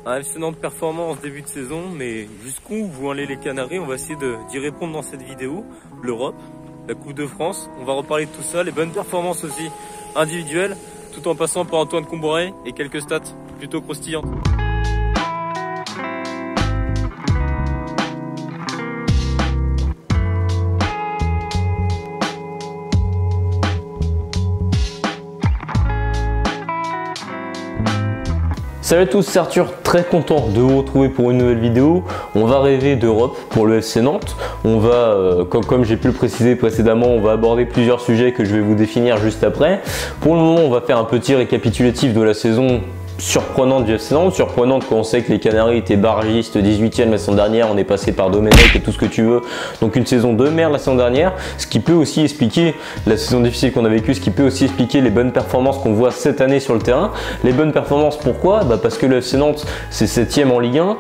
Un FC Nantes performant en ce début de saison, mais jusqu'où vont aller les Canaries? On va essayer d'y répondre dans cette vidéo. L'Europe, la Coupe de France, on va reparler de tout ça, les bonnes performances aussi individuelles, tout en passant par Antoine Comboiré et quelques stats plutôt croustillantes. Salut à tous, c'est Arthur, très content de vous retrouver pour une nouvelle vidéo. On va rêver d'Europe pour le FC Nantes. On va, comme j'ai pu le préciser précédemment, on va aborder plusieurs sujets que je vais vous définir juste après. Pour le moment, on va faire un petit récapitulatif de la saison surprenante du FC Nantes, surprenante quand on sait que les Canaries étaient barragistes 18e la saison dernière, on est passé par Domenech et tout ce que tu veux, donc une saison de merde la saison dernière, ce qui peut aussi expliquer la saison difficile qu'on a vécue, ce qui peut aussi expliquer les bonnes performances qu'on voit cette année sur le terrain. Les bonnes performances, pourquoi? Parce que le FC Nantes c'est 7e en Ligue 1,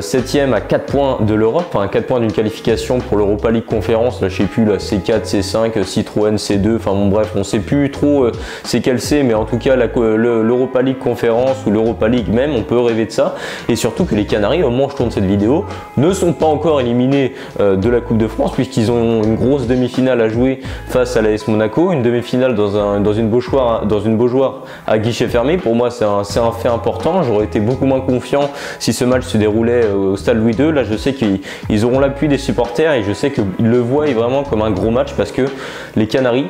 7e à 4 points de l'Europe, enfin 4 points d'une qualification pour l'Europa League Conférence, là je sais plus, la C4, C5, Citroën, C2, enfin bon bref, on sait plus trop c'est quel c'est, mais en tout cas l'Europa League Conférence ou l'Europa League même, on peut rêver de ça. Et surtout que les Canaries, au moment où je tourne cette vidéo, ne sont pas encore éliminés de la Coupe de France, puisqu'ils ont une grosse demi-finale à jouer face à l'AS Monaco, une demi-finale dans une Beaujoire à guichet fermé. Pour moi c'est un fait important, j'aurais été beaucoup moins confiant si ce match se déroulait au stade Louis II. Là je sais qu'ils auront l'appui des supporters et je sais qu'ils le voient vraiment comme un gros match, parce que les Canaries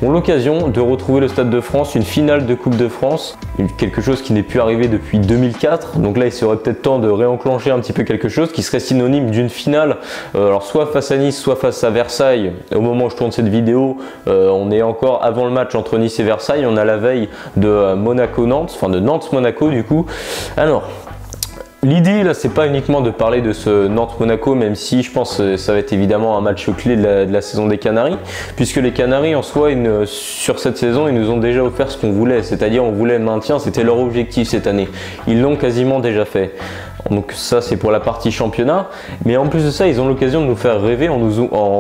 ont l'occasion de retrouver le Stade de France, une finale de Coupe de France, quelque chose qui n'est plus arrivé depuis 2004, donc là il serait peut-être temps de réenclencher un petit peu quelque chose qui serait synonyme d'une finale, alors soit face à Nice, soit face à Versailles. Au moment où je tourne cette vidéo, on est encore avant le match entre Nice et Versailles, on a la veille de Monaco-Nantes, enfin de Nantes-Monaco du coup. Alors, l'idée là, c'est pas uniquement de parler de ce Nantes-Monaco, même si je pense que ça va être évidemment un match clé de la saison des Canaries, puisque les Canaries en soi, sur cette saison, ils nous ont déjà offert ce qu'on voulait, c'est-à-dire on voulait le maintien, c'était leur objectif cette année. Ils l'ont quasiment déjà fait. Donc ça c'est pour la partie championnat, mais en plus de ça ils ont l'occasion de nous faire rêver en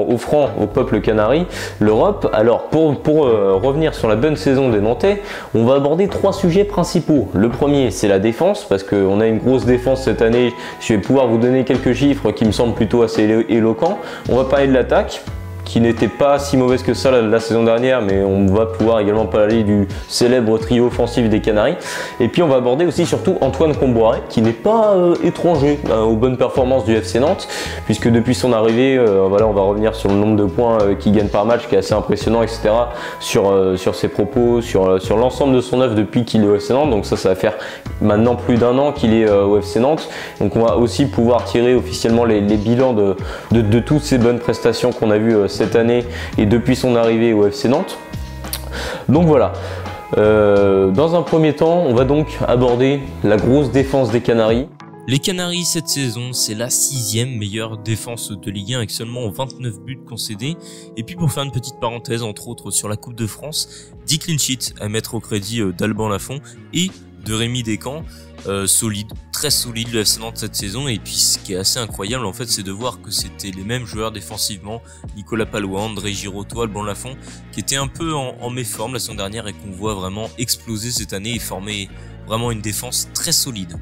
offrant au peuple canari l'Europe. Alors pour revenir sur la bonne saison des Nantais, on va aborder 3 sujets principaux. Le premier c'est la défense, parce qu'on a une grosse défense cette année. Je vais pouvoir vous donner quelques chiffres qui me semblent plutôt assez éloquents. On va parler de l'attaque, qui n'était pas si mauvaise que ça la saison dernière, mais on va pouvoir également parler du célèbre trio offensif des Canaries. Et puis on va aborder aussi surtout Antoine Comboiré, qui n'est pas étranger aux bonnes performances du FC Nantes, puisque depuis son arrivée, voilà, on va revenir sur le nombre de points qu'il gagne par match, qui est assez impressionnant, etc. Sur ses propos, sur l'ensemble de son œuvre depuis qu'il est au FC Nantes. Donc ça va faire maintenant plus d'un an qu'il est au FC Nantes. Donc on va aussi pouvoir tirer officiellement les bilans de toutes ces bonnes prestations qu'on a vues cette année et depuis son arrivée au FC Nantes. Donc voilà, dans un premier temps, on va donc aborder la grosse défense des Canaries. Les Canaries cette saison, c'est la 6e meilleure défense de Ligue 1 avec seulement 29 buts concédés. Et puis pour faire une petite parenthèse, entre autres sur la Coupe de France, 10 clean sheets à mettre au crédit d'Alban Lafont et de Rémi Descamps. Solide, très solide le FC Nantes cette saison. Et puis ce qui est assez incroyable en fait, c'est de voir que c'était les mêmes joueurs défensivement, Nicolas Palois, André Girotto, Alban Lafont, qui étaient un peu en méforme la saison dernière et qu'on voit vraiment exploser cette année et former vraiment une défense très solide.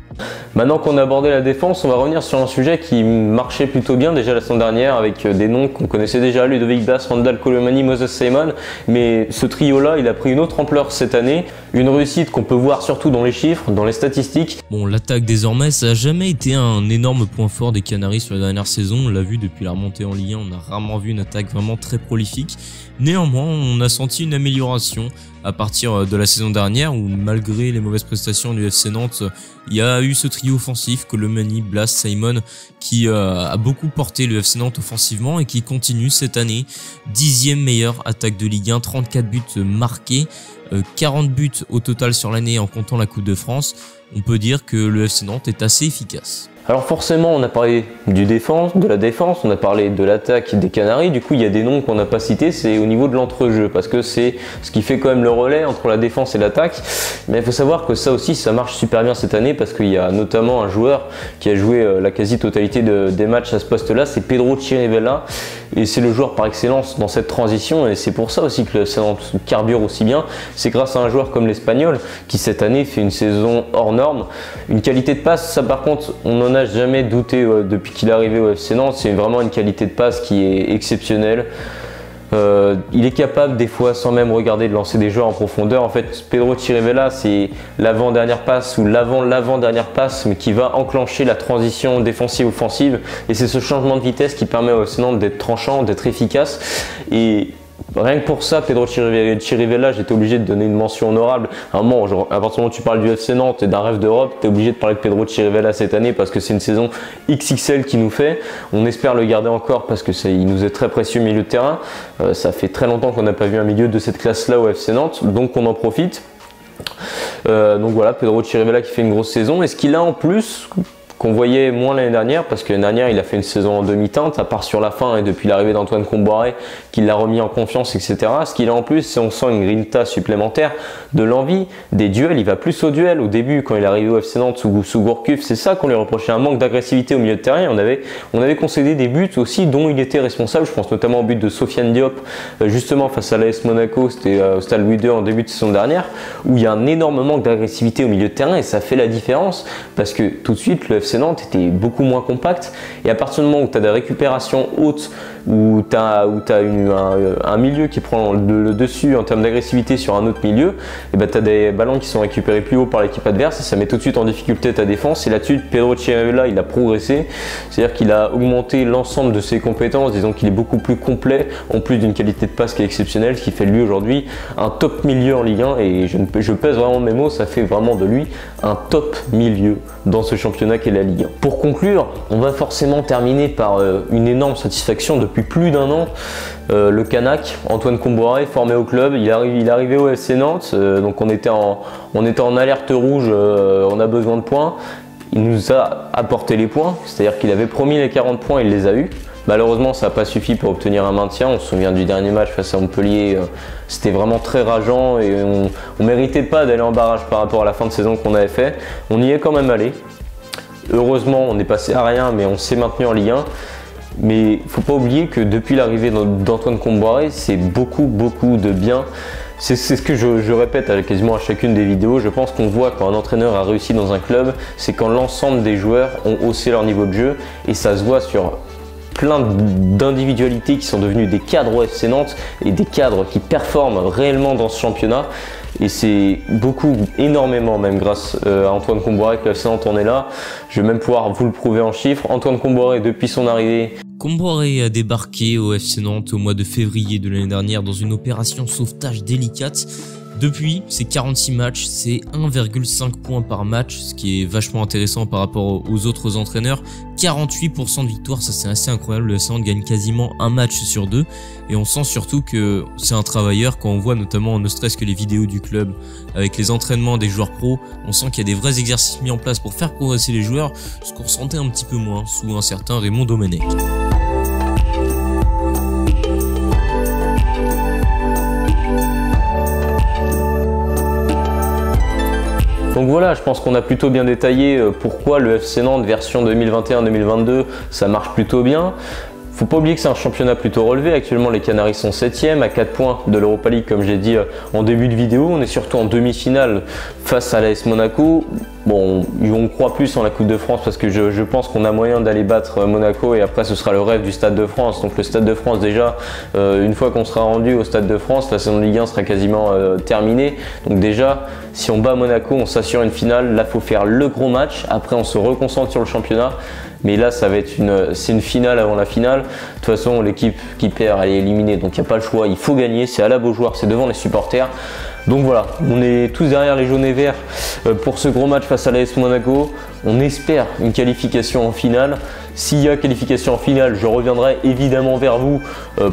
Maintenant qu'on a abordé la défense, on va revenir sur un sujet qui marchait plutôt bien déjà la saison dernière, avec des noms qu'on connaissait déjà, Ludovic Blas, Randall Colomani, Moses Simon. Mais ce trio-là, il a pris une autre ampleur cette année, une réussite qu'on peut voir surtout dans les chiffres, dans les statistiques. Bon, l'attaque désormais, ça n'a jamais été un énorme point fort des Canaries sur la dernière saison. On l'a vu depuis la remontée en Ligue 1, on a rarement vu une attaque vraiment très prolifique. Néanmoins, on a senti une amélioration à partir de la saison dernière, où malgré les mauvaises prestations du FC Nantes, il y a eu ce trio offensif, Colomani, Blas, Simon, qui a beaucoup porté le FC Nantes offensivement et qui continue cette année. 10e meilleure attaque de Ligue 1, 34 buts marqués, 40 buts au total sur l'année en comptant la Coupe de France. On peut dire que le FC Nantes est assez efficace. Alors forcément, on a parlé de la défense, on a parlé de l'attaque des Canaries. Du coup, il y a des noms qu'on n'a pas cités, c'est au niveau de l'entrejeu, parce que c'est ce qui fait quand même le relais entre la défense et l'attaque. Mais il faut savoir que ça aussi, ça marche super bien cette année, parce qu'il y a notamment un joueur qui a joué la quasi-totalité des matchs à ce poste-là, c'est Pedro Chirivella. Et c'est le joueur par excellence dans cette transition, et c'est pour ça aussi que le FC Nantes carbure aussi bien. c'est grâce à un joueur comme l'Espagnol qui cette année fait une saison hors norme. Une qualité de passe, ça par contre on n'en a jamais douté depuis qu'il est arrivé au FC Nantes, c'est vraiment une qualité de passe qui est exceptionnelle. Il est capable des fois sans même regarder de lancer des joueurs en profondeur. En fait, Pedro Chirivella, c'est l'avant-dernière passe ou l'avant-dernière passe, mais qui va enclencher la transition défensive-offensive. Et c'est ce changement de vitesse qui permet au FC Nantes d'être tranchant, d'être efficace. Et rien que pour ça, Pedro Chirivella, j'étais obligé de donner une mention honorable. À un moment, à partir du moment où tu parles du FC Nantes et d'un rêve d'Europe, tu es obligé de parler de Pedro Chirivella cette année parce que c'est une saison XXL qui nous fait. On espère le garder encore parce qu'il nous est très précieux au milieu de terrain. Ça fait très longtemps qu'on n'a pas vu un milieu de cette classe-là au FC Nantes, donc on en profite. Donc voilà, Pedro Chirivella qui fait une grosse saison. Et ce qu'il a en plus, qu'on voyait moins l'année dernière, parce que l'année dernière il a fait une saison en demi-teinte, à part sur la fin et depuis l'arrivée d'Antoine Comboiré qui l'a remis en confiance, etc. Ce qu'il a en plus, c'est on sent une grinta supplémentaire, de l'envie, des duels, il va plus au duel. Au début, quand il est arrivé au FC Nantes sous Gourcuff, c'est ça qu'on lui reprochait, un manque d'agressivité au milieu de terrain. On avait concédé des buts aussi dont il était responsable, je pense notamment au but de Sofiane Diop, justement face à l'AS Monaco, c'était au Stade Louis II en début de saison dernière, où il y a un énorme manque d'agressivité au milieu de terrain et ça fait la différence, parce que tout de suite, le FC Nantes était beaucoup moins compact et à partir du moment où tu as des récupérations hautes, où tu as un milieu qui prend le dessus en termes d'agressivité sur un autre milieu, et ben tu as des ballons qui sont récupérés plus haut par l'équipe adverse et ça met tout de suite en difficulté ta défense. Et là-dessus, Pedro Chirivella, il a progressé, c'est-à-dire qu'il a augmenté l'ensemble de ses compétences, disons qu'il est beaucoup plus complet, en plus d'une qualité de passe qui est exceptionnelle, ce qui fait de lui aujourd'hui un top milieu en Ligue 1 et je pèse vraiment mes mots, ça fait vraiment de lui un top milieu dans ce championnat qu'est la Ligue 1. Pour conclure, on va forcément terminer par une énorme satisfaction depuis plus d'un an. Le Kanak, Antoine Comboiré, formé au club, il est arrivé au FC Nantes, donc on était en alerte rouge, on a besoin de points. Il nous a apporté les points, c'est-à-dire qu'il avait promis les 40 points, il les a eus. Malheureusement, ça n'a pas suffi pour obtenir un maintien. On se souvient du dernier match face à Montpellier, c'était vraiment très rageant et on ne méritait pas d'aller en barrage par rapport à la fin de saison qu'on avait fait. On y est quand même allé. Heureusement, on est passé à rien, mais on s'est maintenu en Ligue 1. Mais il ne faut pas oublier que depuis l'arrivée d'Antoine Comboiré, c'est beaucoup de bien. C'est ce que je répète quasiment à chacune des vidéos. Je pense qu'on voit quand un entraîneur a réussi dans un club, c'est quand l'ensemble des joueurs ont haussé leur niveau de jeu et ça se voit sur plein d'individualités qui sont devenues des cadres au FC Nantes et des cadres qui performent réellement dans ce championnat. Et c'est énormément même grâce à Antoine Comboiré que le FC Nantes en est là. Je vais même pouvoir vous le prouver en chiffres. Antoine Comboiré, depuis son arrivée, Comboiré a débarqué au FC Nantes au mois de février de l'année dernière dans une opération sauvetage délicate. Depuis, c'est 46 matchs, c'est 1,5 points par match, ce qui est vachement intéressant par rapport aux autres entraîneurs. 48% de victoire, ça c'est assez incroyable, le FC Nantes gagne quasiment un match sur deux. Et on sent surtout que c'est un travailleur, quand on voit notamment ne serait-ce que les vidéos du club, avec les entraînements des joueurs pros, on sent qu'il y a des vrais exercices mis en place pour faire progresser les joueurs, ce qu'on ressentait un petit peu moins sous un certain Raymond Domenech. Donc voilà, je pense qu'on a plutôt bien détaillé pourquoi le FC Nantes version 2021-2022, ça marche plutôt bien. Faut pas oublier que c'est un championnat plutôt relevé. Actuellement, les Canaries sont 7e à 4 points de l'Europa League, comme j'ai dit en début de vidéo. On est surtout en demi-finale face à l'AS Monaco. Bon, on croit plus en la Coupe de France parce que je pense qu'on a moyen d'aller battre Monaco et après ce sera le rêve du Stade de France. Donc le Stade de France déjà, une fois qu'on sera rendu au Stade de France, la saison de Ligue 1 sera quasiment terminée. Donc déjà, si on bat Monaco, on s'assure une finale. Là, il faut faire le gros match. Après, on se reconcentre sur le championnat. Mais là, ça va être une finale avant la finale. De toute façon, l'équipe qui perd, elle est éliminée. Donc il n'y a pas le choix. Il faut gagner. C'est à la Beaujoire, c'est devant les supporters. Donc voilà, on est tous derrière les jaunes et verts pour ce gros match face à l'AS Monaco. On espère une qualification en finale. S'il y a qualification en finale, je reviendrai évidemment vers vous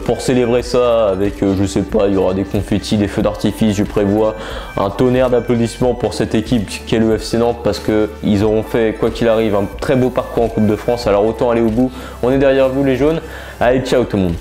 pour célébrer ça avec, je sais pas, il y aura des confettis, des feux d'artifice, je prévois un tonnerre d'applaudissements pour cette équipe qu'est le FC Nantes parce qu'ils auront fait, quoi qu'il arrive, un très beau parcours en Coupe de France. Alors autant aller au bout. On est derrière vous les jaunes. Allez, ciao tout le monde.